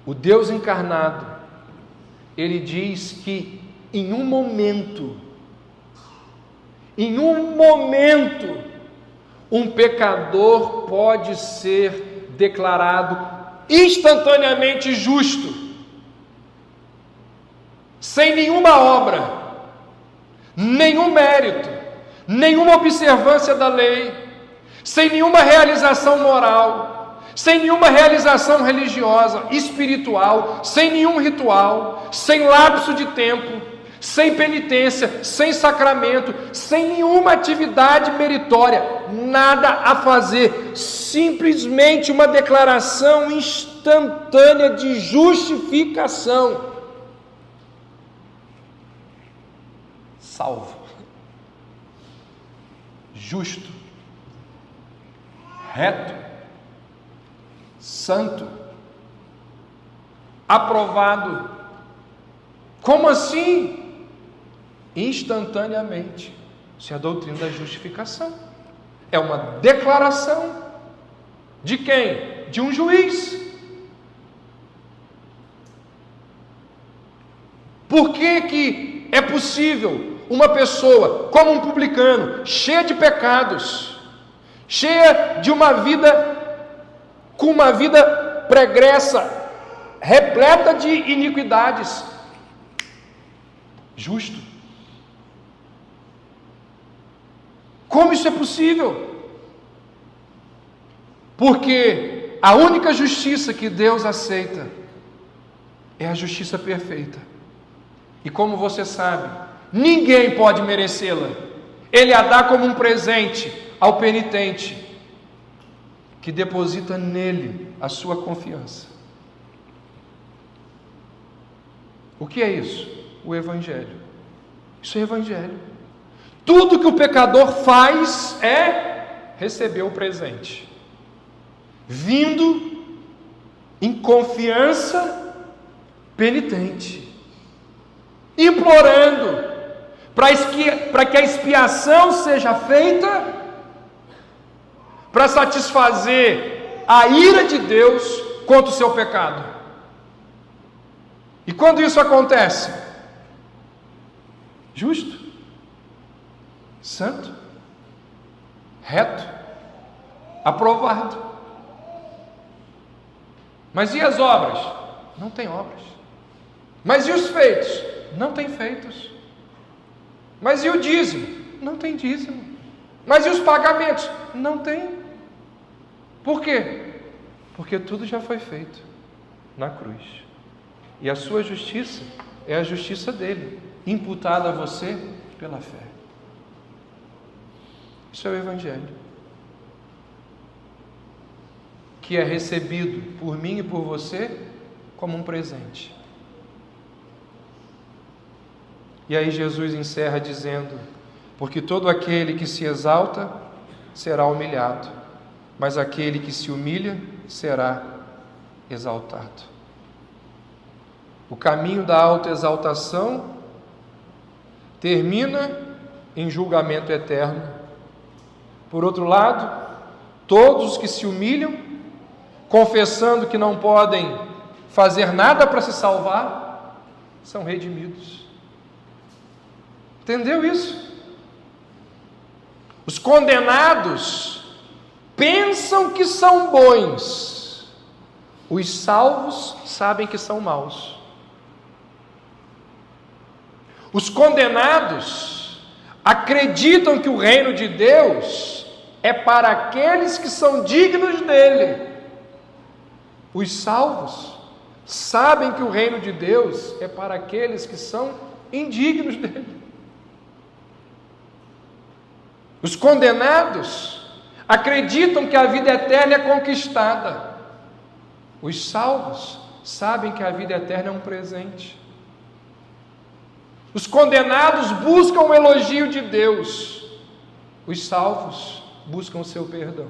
O Deus encarnado, ele diz que em um momento, um pecador pode ser declarado instantaneamente justo, sem nenhuma obra, nenhum mérito, nenhuma observância da lei, sem nenhuma realização moral, sem nenhuma realização religiosa, espiritual, sem nenhum ritual, sem lapso de tempo, sem penitência, sem sacramento, sem nenhuma atividade meritória, nada a fazer, simplesmente uma declaração instantânea de justificação. Salvo, justo, reto, santo, aprovado. Como assim? Instantaneamente. Isso é a doutrina da justificação. É uma declaração de quem? De um juiz. Por que é possível uma pessoa como um publicano, cheia de pecados, cheia de uma vida, com uma vida pregressa, repleta de iniquidades, justo? Como isso é possível? Porque a única justiça que Deus aceita é a justiça perfeita. E como você sabe, ninguém pode merecê-la. Ele a dá como um presente ao penitente que deposita nele a sua confiança. O que é isso? O Evangelho. Isso é Evangelho. Tudo que o pecador faz é receber o presente, vindo em confiança penitente, implorando para que a expiação seja feita, para satisfazer a ira de Deus contra o seu pecado. E quando isso acontece? Justo, santo, reto, aprovado. Mas e as obras? Não tem obras. Mas e os feitos? Não tem feitos. Mas e o dízimo? Não tem dízimo. Mas e os pagamentos? Não tem. Por quê? Porque tudo já foi feito na cruz. E a sua justiça é a justiça dele, imputada a você pela fé. Isso é o Evangelho, que é recebido por mim e por você como um presente. E aí Jesus encerra dizendo: porque todo aquele que se exalta será humilhado, mas aquele que se humilha será exaltado. O caminho da autoexaltação termina em julgamento eterno. Por outro lado, todos os que se humilham, confessando que não podem fazer nada para se salvar, são redimidos. Entendeu isso? Os condenados pensam que são bons, os salvos sabem que são maus. Os condenados acreditam que o reino de Deus é para aqueles que são dignos dele. Os salvos sabem que o reino de Deus é para aqueles que são indignos dele. Os condenados acreditam que a vida eterna é conquistada. Os salvos sabem que a vida eterna é um presente. Os condenados buscam o elogio de Deus. Os salvos buscam o seu perdão.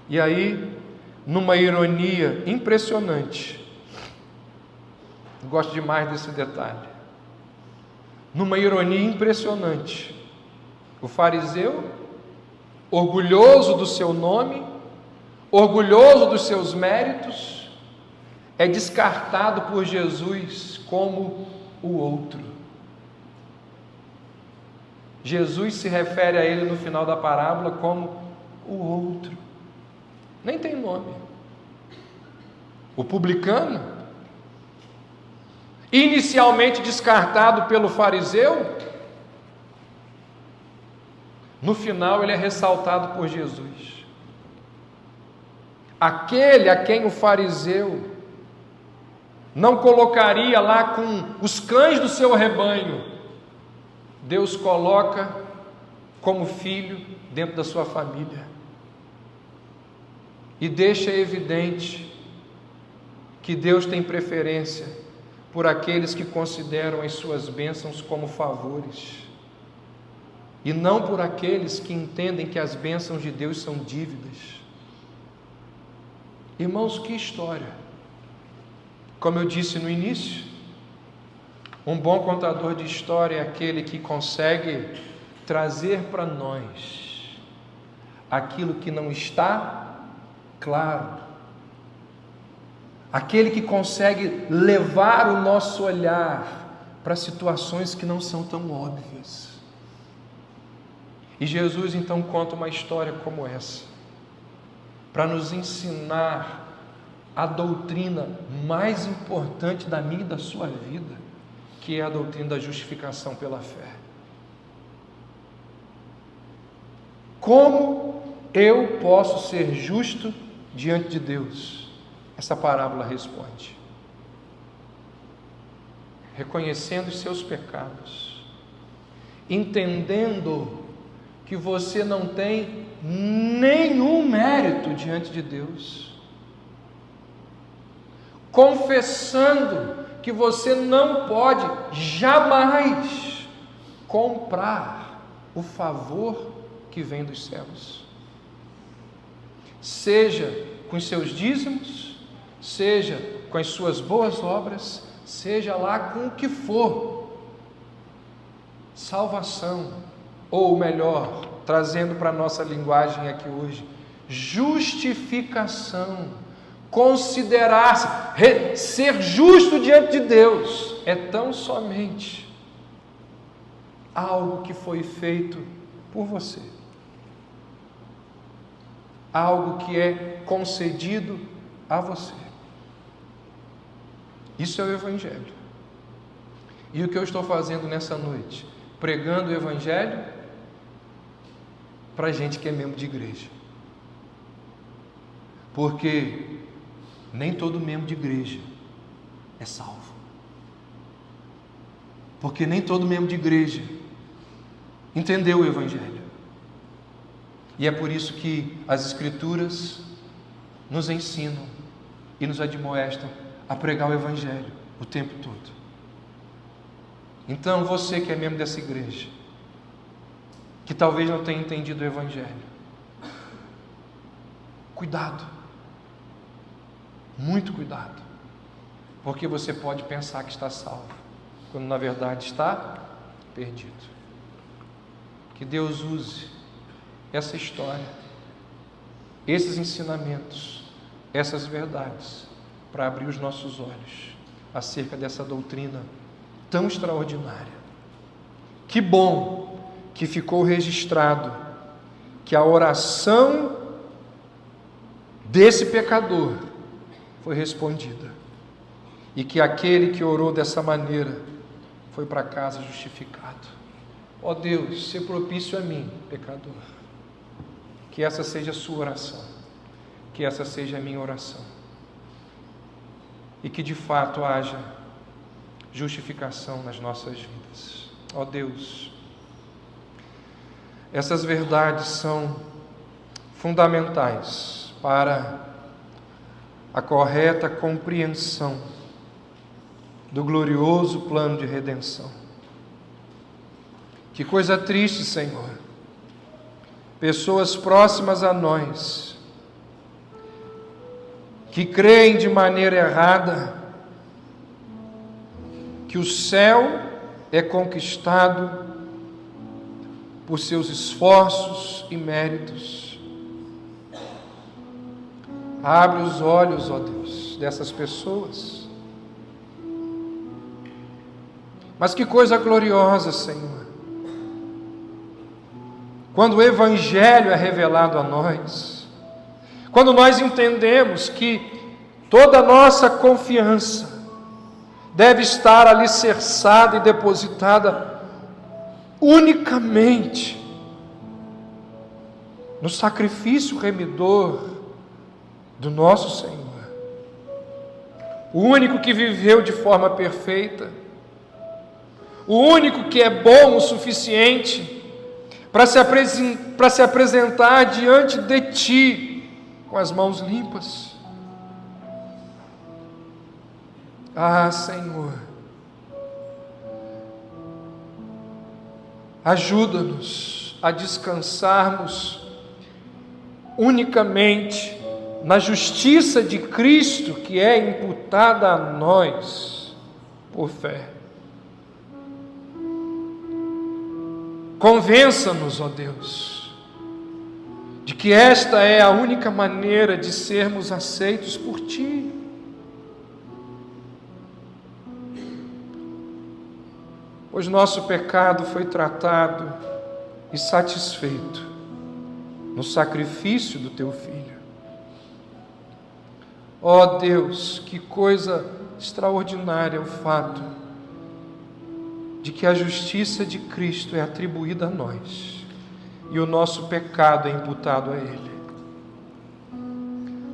E aí, numa ironia impressionante, eu gosto demais desse detalhe. Numa ironia impressionante, o fariseu, orgulhoso do seu nome, orgulhoso dos seus méritos, é descartado por Jesus como o outro. Jesus se refere a ele no final da parábola como o outro. Nem tem nome. O publicano, inicialmente descartado pelo fariseu, no final ele é ressaltado por Jesus. Aquele a quem o fariseu não colocaria lá com os cães do seu rebanho, Deus coloca como filho dentro da sua família. E deixa evidente que Deus tem preferência por aqueles que consideram as suas bênçãos como favores, e não por aqueles que entendem que as bênçãos de Deus são dívidas. Irmãos, que história! Como eu disse no início, um bom contador de história é aquele que consegue trazer para nós aquilo que não está claro, aquele que consegue levar o nosso olhar para situações que não são tão óbvias. E Jesus então conta uma história como essa, para nos ensinar a doutrina mais importante da minha e da sua vida, que é a doutrina da justificação pela fé. Como eu posso ser justo diante de Deus? Essa parábola responde: reconhecendo os seus pecados, entendendo que você não tem nenhum mérito diante de Deus, confessando que você não pode jamais comprar o favor que vem dos céus. Seja com os seus dízimos, seja com as suas boas obras, seja lá com o que for. Salvação, ou melhor, trazendo para a nossa linguagem aqui hoje, justificação, considerar-se, ser justo diante de Deus, é tão somente algo que foi feito por você, algo que é concedido a você. Isso é o Evangelho. E o que eu estou fazendo nessa noite? Pregando o Evangelho para gente que é membro de igreja. Porque nem todo membro de igreja é salvo. Porque nem todo membro de igreja entendeu o Evangelho. E é por isso que as Escrituras nos ensinam e nos admoestam a pregar o Evangelho o tempo todo. Então, você que é membro dessa igreja, que talvez não tenha entendido o Evangelho, cuidado, muito cuidado, porque você pode pensar que está salvo, quando na verdade está perdido. Que Deus use essa história, esses ensinamentos, essas verdades, para abrir os nossos olhos acerca dessa doutrina tão extraordinária. Que bom que ficou registrado que a oração desse pecador foi respondida e que aquele que orou dessa maneira foi para casa justificado. Ó Deus, se propício a mim, pecador, que essa seja a sua oração, que essa seja a minha oração, e que de fato haja justificação nas nossas vidas. Ó Deus, essas verdades são fundamentais para a correta compreensão do glorioso plano de redenção. Que coisa triste, Senhor, pessoas próximas a nós, que creem de maneira errada que o céu é conquistado por seus esforços e méritos. Abre os olhos, ó Deus, dessas pessoas. Mas que coisa gloriosa, Senhor, quando o Evangelho é revelado a nós, quando nós entendemos que toda a nossa confiança deve estar alicerçada e depositada unicamente no sacrifício remidor do nosso Senhor, o único que viveu de forma perfeita, o único que é bom o suficiente para se apresentar diante de Ti com as mãos limpas. Ah, Senhor, ajuda-nos a descansarmos unicamente na justiça de Cristo que é imputada a nós por fé. Convença-nos, ó Deus, de que esta é a única maneira de sermos aceitos por Ti. Pois nosso pecado foi tratado e satisfeito no sacrifício do Teu Filho. Ó Deus, que coisa extraordinária o fato de que a justiça de Cristo é atribuída a nós e o nosso pecado é imputado a Ele.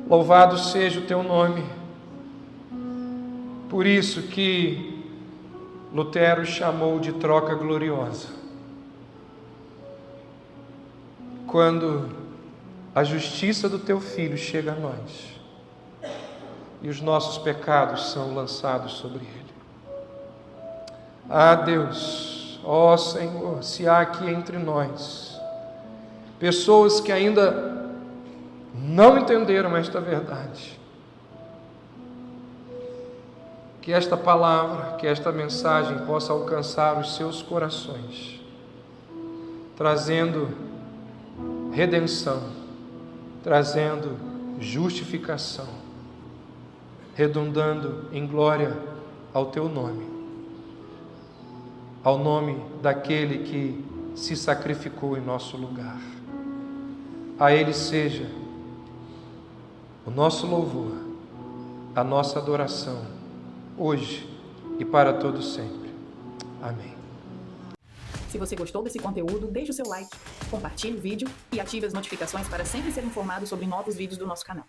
Louvado seja o Teu nome. Por isso que Lutero chamou de troca gloriosa, quando a justiça do Teu Filho chega a nós e os nossos pecados são lançados sobre Ele. Ah, Deus, ó Senhor, se há aqui entre nós pessoas que ainda não entenderam esta verdade, que esta palavra, que esta mensagem possa alcançar os seus corações, trazendo redenção, trazendo justificação, redundando em glória ao Teu nome, ao nome daquele que se sacrificou em nosso lugar. A Ele seja o nosso louvor, a nossa adoração, hoje e para todo sempre. Amém. Se você gostou desse conteúdo, deixe o seu like, compartilhe o vídeo e ative as notificações para sempre ser informado sobre novos vídeos do nosso canal.